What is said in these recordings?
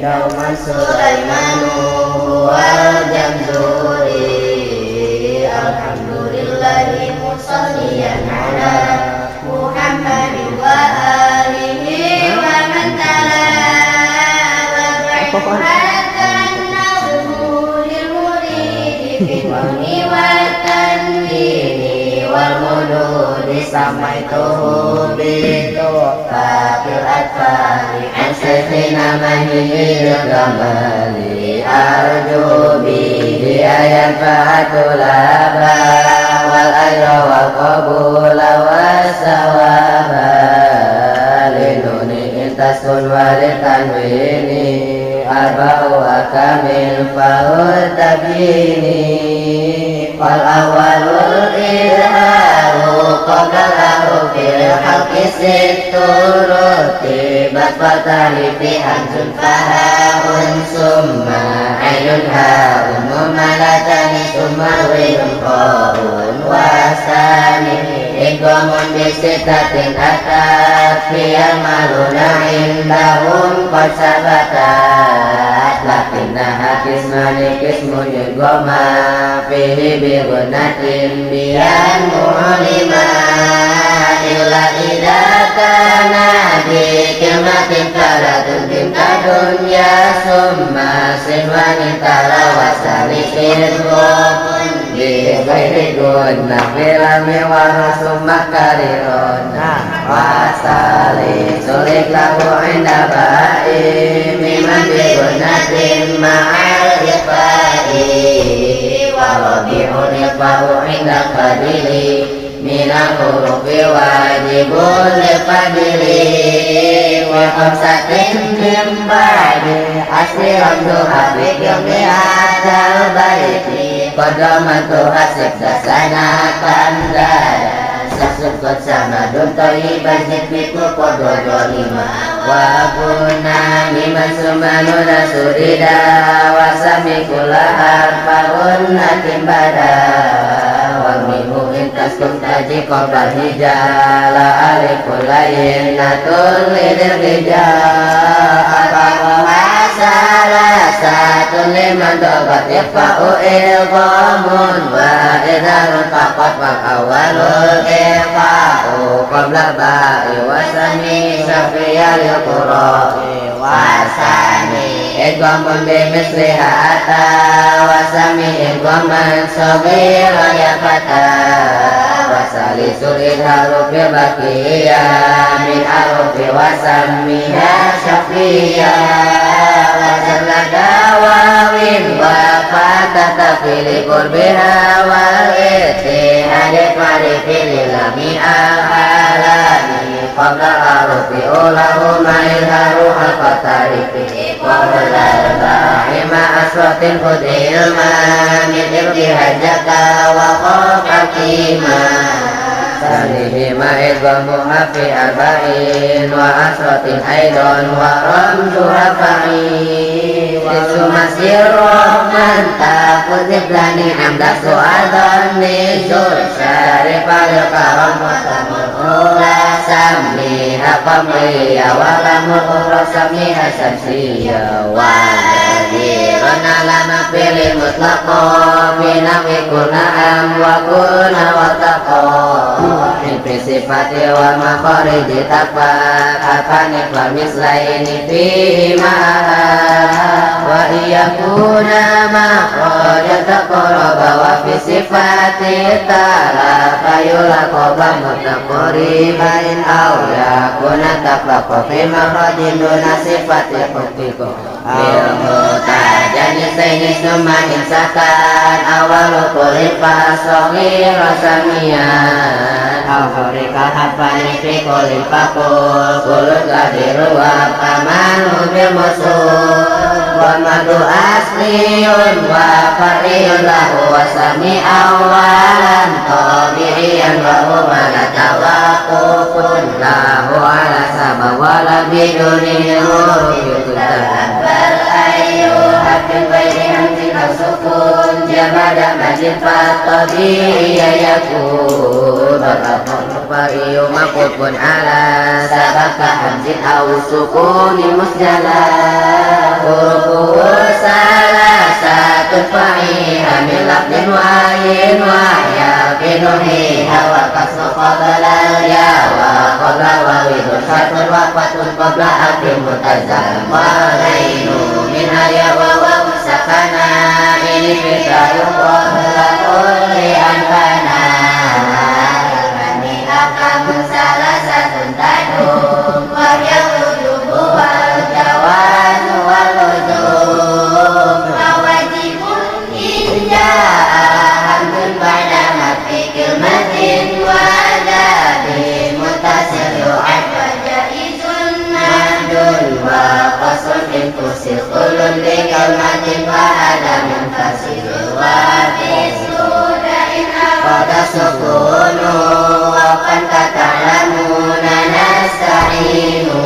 dauman Sulaimanu wal jamzuri alhamdulillahi musalliyan ala Muhammadin wa alihi wa man tala wa ba'ihatan nawlil muridi fitwani wa tanwini wal mududi samaituhu bitu faqil atfali an syekhina mahil gamali arju bihi ayat fa'atul aba wal ajra wal qabula was sawaba linuni intasun walitanwini arba'u akamil fa'ud tabini fal awalul ilharu qablahu fil halqi situruti batfatali fi anjun fahahun summa ayun ha'un mumalatani summa wirun qa'un wasani iqamun bisitatin atat fiyal maluna indahum qad sabatat lakinna hakismani kismun yugoma fihi bigunatin biyan mu'lima illa idha kana bikilmatin falatun tinta dunya summa sinwani talawasani firqopun bighairi guna filami warasumma karirun wasali sulik lahu inda ba'i miman bigunatin ma'al iqba'i warabi'un iqba'u inda qadili minal hurufi wajibun liqadili wa khamsatin min ba'di asli ramdu hafik yumi adal baiti qadamatu hasib dasana kandada sasukut sama duntoyi bajit biku kodo dolima wa guna miman sumanuna surida wasami kula harfaun natimbada wa minhu intaskum taji qobal hijala alikulayin natul lidir hijala salah satu liman dobat ifa'u ilghamun wa idharun faqat wal awalul ifa'u qabla ba'i wasani syafiyal qura'i wasani ilghamun bimisliha ata wasami ilghaman sogira ya fata wasali sulit harufi bakiyah min harufi wasamiha syafiyah dawawin wa fatata fili qurbiha wal ittihadi farifili lami al-halani qabla harufi ulahu ma'ilharu al-fatarifi qabla al-bahima aswatin khudilma min ibtihajaka wa khokakima salihima idhamuha fi arba'in wa aswatin aidon wa ramzu rafa'in isu masir rohman takutib lani amda su'adhan nizul syarif al-karam wa samul ula samliha qamriya wa lamul ura samliha syamsiya wa ladhiran alama pilih mutlaqo minawi kuna'am wa kuna wa taqo fi sifati wa makhariji takwa afani wa mislaini fihi ma'aha wa iyakuna makhraja taqaraba wa fi sifati talafa yulaqaba mutaqaribain aw yakuna taqlaqa fi makhrajin duna sifati hukmiku ilmutajani sayni summa insakan awalu kulil fasongi rasamian Al-Hurika hafani fi kulil fakul kulut ladiru wa kamanu bil musul wa madu asliun wa fariyun lahu wa sami awalan tabi'iyan wa umala tawakufun lahu ala sabah wala biduni huruf bal ayu hakim bayi hamzin au sukun jabada majid fatabi'iyya yakun fariyu makufun ala sabaka hamzin au sukuni musjala hurufuhu salah satu fa'iha min lafdin wa'in wa'ya binuhi hawa kasnu qadalal ya wa qabla wa widun syartun wa fatun qabla akhir mutazal wa lainu min haya wa wa musakana ini fitayun qabla kulli anfana ini akamun salah satun tadum wa yawuduhu wal jawan wal wudum wa wajibun inja hamdun pada mafi kilmatin wa adabin mutasil yu'ad wa jaizun namdun wa qasun infusil kulun li kalmatin wa adamin fasil wa bisudain aqada sukunu wa kan katalamuna nasta'inu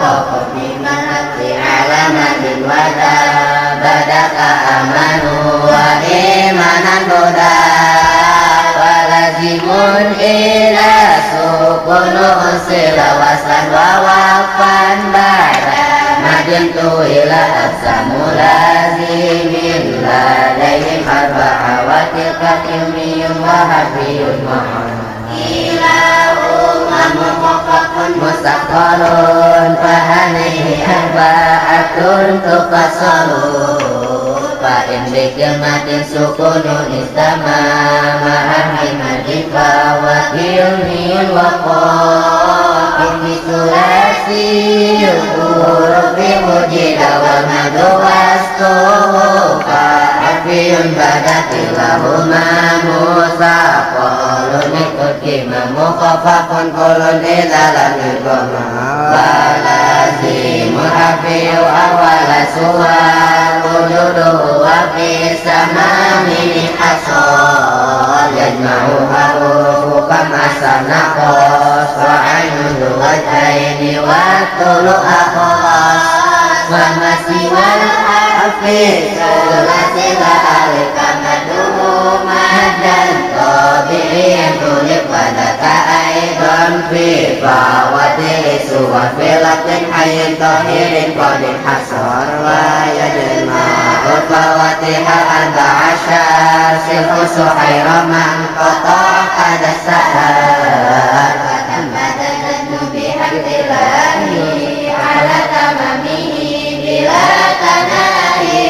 haqud mimman haqli alamatin wada badaka amanu wa imanan huda walazimun ila sukunu unsila waslan wa waqfan bada madintu ila absamu lazimin ladaihim arba'a wa tilka ilmiyun wa hafiyun ma'an mustaqbalun fahanihi arba'atun tuqasalun fa in bikilmatin sukunun istama ma'ahin madika wa ilmiyun wa qafin bisulasi huruf wujida wa madu wastu fa'afiyun badatilahuma musaqalun ikut kima mukhafafun kulun ilalan ilgoma walazimu hafiu awala suwal wujuduhu wa fisama mini hasol yajma'u harufu kamasana qos wa ainun wajhaini wa tulu akhos wa masiwal hafiz sulasila alika maduhu madan tabi'in tulik wadaka aidon fi fawati suwa filatin hayin tahirin qadin hasar wa yajma fawati hal anda asyar silhu suhaira man kota kada sahar katan badan nubi hamdillahi ala tamamihi bila tanahi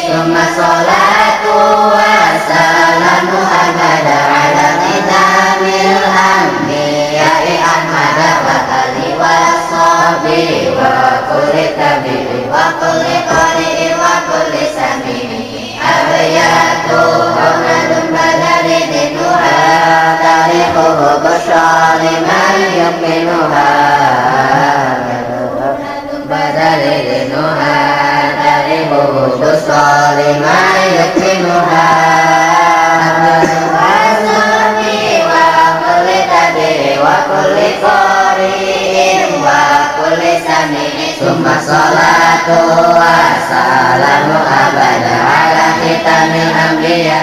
summa salatu wa salamu abada ala nidamil anbiya'i ahmada wa ali wa sahbi wa kulli tabi'i wa kulli qari'i wa kulli sami'i abayatu qawladun badari dinuha tarihuhu bushari man yukinuha badari dinuha tarihuhu bushari man yukinuha summa salatu wa salamu abada ala khitamil anbiya